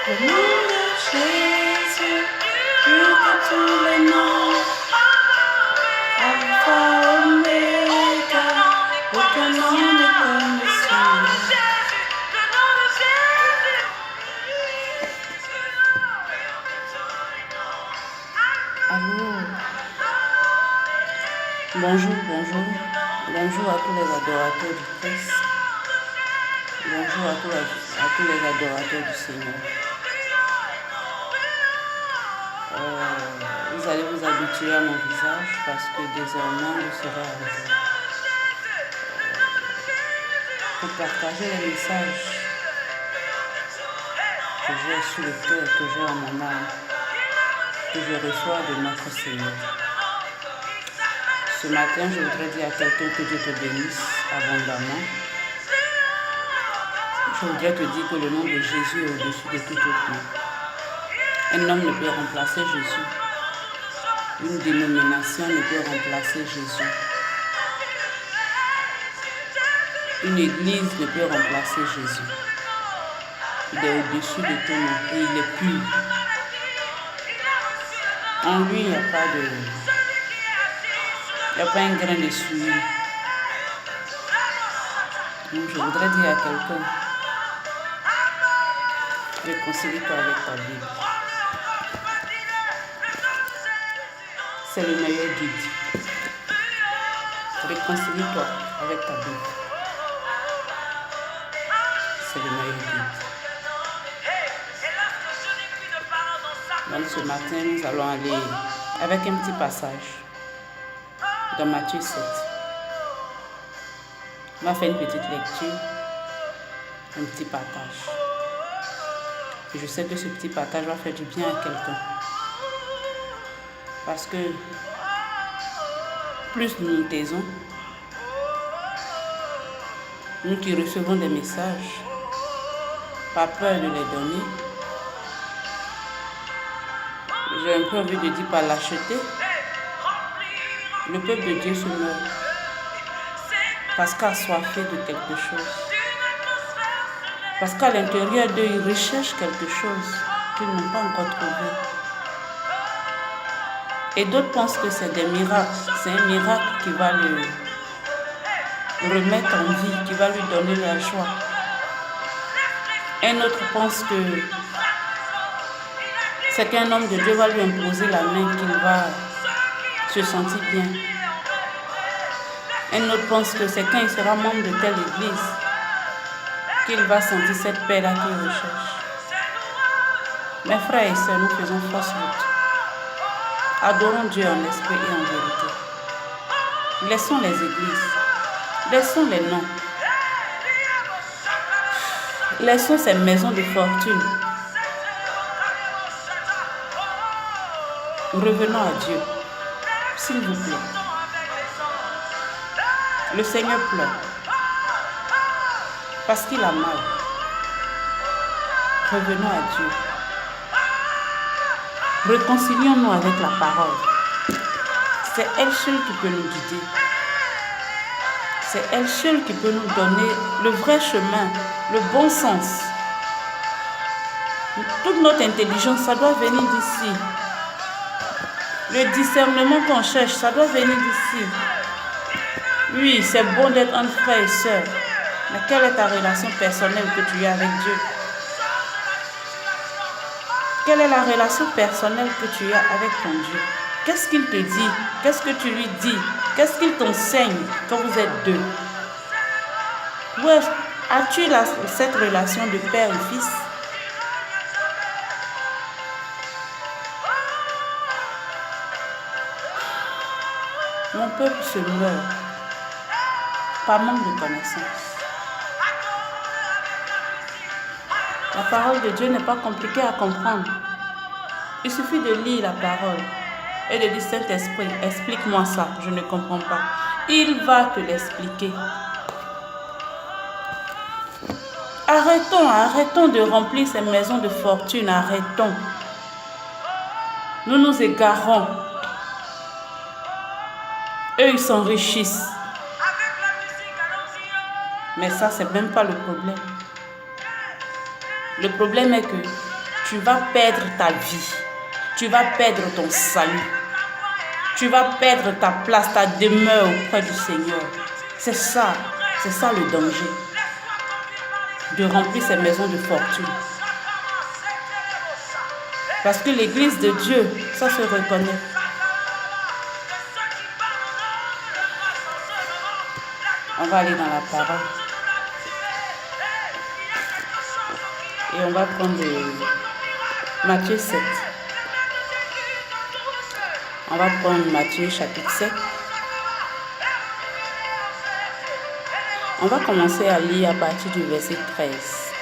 Le nom de Jésus, plus que tous les noms. Alpha, Oméga, aucun nom n'est comme le sien. Allô. Bonjour, bonjour. Bonjour à tous les adorateurs du Christ. Bonjour à tous les adorateurs du Seigneur. Vous allez vous habituer à mon visage parce que désormais je serai avec vous pour partager les messages que j'ai sur le cœur, que j'ai en mon âme, que je reçois de notre Seigneur. Ce matin, je voudrais dire à quelqu'un que Dieu te bénisse abondamment. Je voudrais te dire que le nom de Jésus est au-dessus de tout autre nom. Un homme ne peut remplacer Jésus. Une dénomination ne peut remplacer Jésus. Une église ne peut remplacer Jésus. Il est au-dessus de tout nom et il est pur. En lui, il n'y a pas un grain de souillure. Donc, je voudrais dire à quelqu'un, réconcilie-toi avec ta Bible. C'est le meilleur guide. Réconcilie-toi avec ta Bible. C'est le meilleur guide. Donc ce matin, nous allons aller avec un petit passage dans Matthieu 7. On va faire une petite lecture, un petit partage. Et je sais que ce petit partage va faire du bien à quelqu'un. Parce que plus nous nous taisons, nous qui recevons des messages, pas peur de les donner, j'ai un peu envie de dire par lâcheté, le peuple de Dieu se meurt parce qu'assoiffé de quelque chose. Parce qu'à l'intérieur d'eux, ils recherchent quelque chose qu'ils n'ont pas encore trouvé. Et d'autres pensent que c'est des miracles. C'est un miracle qui va le remettre en vie, qui va lui donner la joie. Un autre pense que c'est qu'un homme de Dieu va lui imposer la main, qu'il va se sentir bien. Un autre pense que c'est quand il sera membre de telle église qu'il va sentir cette paix-là qu'il recherche. Mes frères et sœurs, nous faisons fausse route. Adorons Dieu en esprit et en vérité. Laissons les églises. Laissons les noms. Laissons ces maisons de fortune. Revenons à Dieu. S'il vous plaît. Le Seigneur pleure. Parce qu'il a mal. Revenons à Dieu. Réconcilions-nous avec la parole. C'est elle seule qui peut nous guider. C'est elle seule qui peut nous donner le vrai chemin, le bon sens. Toute notre intelligence, ça doit venir d'ici. Le discernement qu'on cherche, ça doit venir d'ici. Oui, c'est bon d'être entre frères et sœurs. Mais quelle est ta relation personnelle que tu as avec Dieu? Quelle est la relation personnelle que tu as avec ton Dieu? Qu'est-ce qu'il te dit? Qu'est-ce que tu lui dis? Qu'est-ce qu'il t'enseigne quand vous êtes deux? Où as-tu cette relation de père et fils? Mon peuple se meurt par manque de connaissance. La parole de Dieu n'est pas compliquée à comprendre. Il suffit de lire la parole et de dire Saint-Esprit, explique-moi ça, je ne comprends pas. Il va te l'expliquer. Arrêtons de remplir ces maisons de fortune, arrêtons. Nous nous égarons. Eux, ils s'enrichissent. Mais ça, c'est même pas le problème. Le problème est que tu vas perdre ta vie. Tu vas perdre ton salut. Tu vas perdre ta place, ta demeure auprès du Seigneur. C'est ça le danger. De remplir ces maisons de fortune. Parce que l'église de Dieu, ça se reconnaît. On va aller dans la parole. Et on va prendre Matthieu 7. On va prendre Matthieu chapitre 7. On va commencer à lire à partir du verset 13.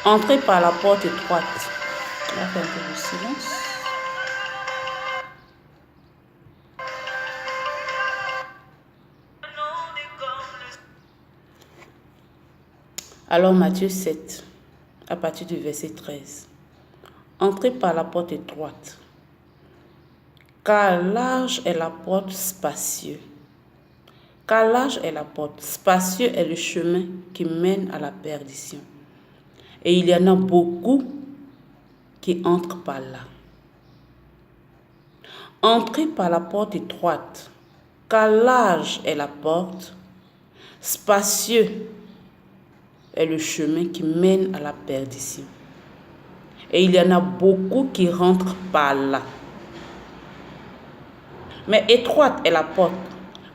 Entrez par la porte étroite. On va faire un peu de silence. Alors Matthieu 7, à partir du verset 13. Entrez par la porte étroite, car large est la porte spacieux. Car large est la porte, spacieux est le chemin qui mène à la perdition. Et il y en a beaucoup qui entrent par là. Entrez par la porte étroite, car large est la porte, spacieux est le chemin qui mène à la perdition. Et il y en a beaucoup qui rentrent par là. Mais étroite est la porte,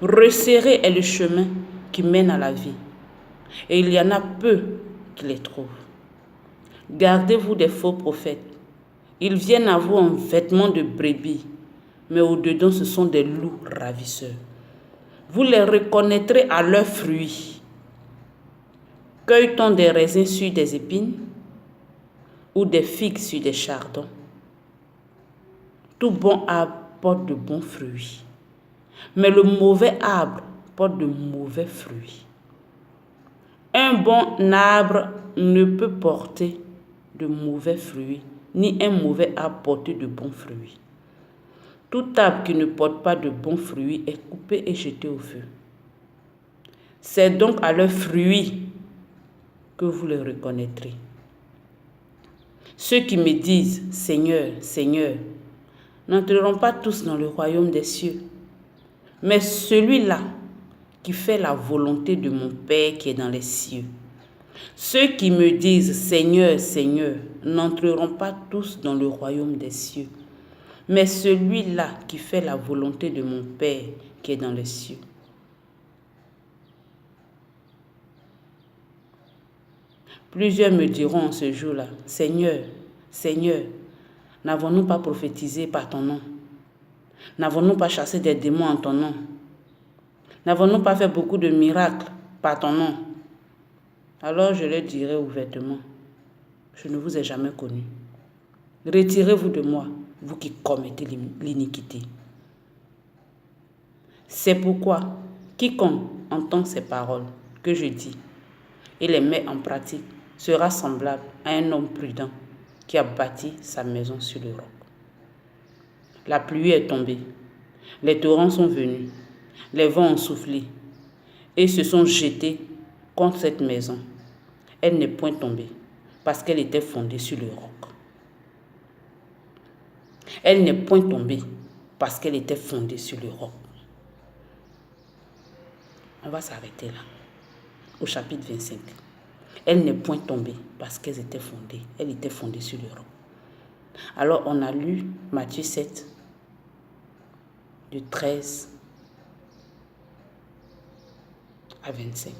resserré est le chemin qui mène à la vie. Et il y en a peu qui les trouvent. Gardez-vous des faux prophètes. Ils viennent à vous en vêtements de brebis, mais au-dedans ce sont des loups ravisseurs. Vous les reconnaîtrez à leurs fruits. Cueille-t-on des raisins sur des épines ou des figues sur des chardons? Tout bon arbre porte de bons fruits, mais le mauvais arbre porte de mauvais fruits. Un bon arbre ne peut porter de mauvais fruits, ni un mauvais arbre porter de bons fruits. Tout arbre qui ne porte pas de bons fruits est coupé et jeté au feu. C'est donc à leurs fruits que vous les reconnaîtrez. Ceux qui me disent « Seigneur, Seigneur » n'entreront pas tous dans le royaume des cieux, mais celui-là qui fait la volonté de mon Père qui est dans les cieux. Ceux qui me disent « Seigneur, Seigneur » n'entreront pas tous dans le royaume des cieux, mais celui-là qui fait la volonté de mon Père qui est dans les cieux. Plusieurs me diront en ce jour-là, « Seigneur, Seigneur, n'avons-nous pas prophétisé par ton nom? N'avons-nous pas chassé des démons en ton nom? N'avons-nous pas fait beaucoup de miracles par ton nom? » Alors je leur dirai ouvertement, « Je ne vous ai jamais connu. Retirez-vous de moi, vous qui commettez l'iniquité. » C'est pourquoi quiconque entend ces paroles que je dis et les met en pratique sera semblable à un homme prudent qui a bâti sa maison sur le roc. La pluie est tombée, les torrents sont venus, les vents ont soufflé et se sont jetés contre cette maison. Elle n'est point tombée parce qu'elle était fondée sur le roc. Elle n'est point tombée parce qu'elle était fondée sur le roc. On va s'arrêter là, au chapitre 25. Elle n'est point tombée parce qu'elle était fondée. Elle était fondée sur l'Europe. Alors, on a lu Matthieu 7, du 13 à 25.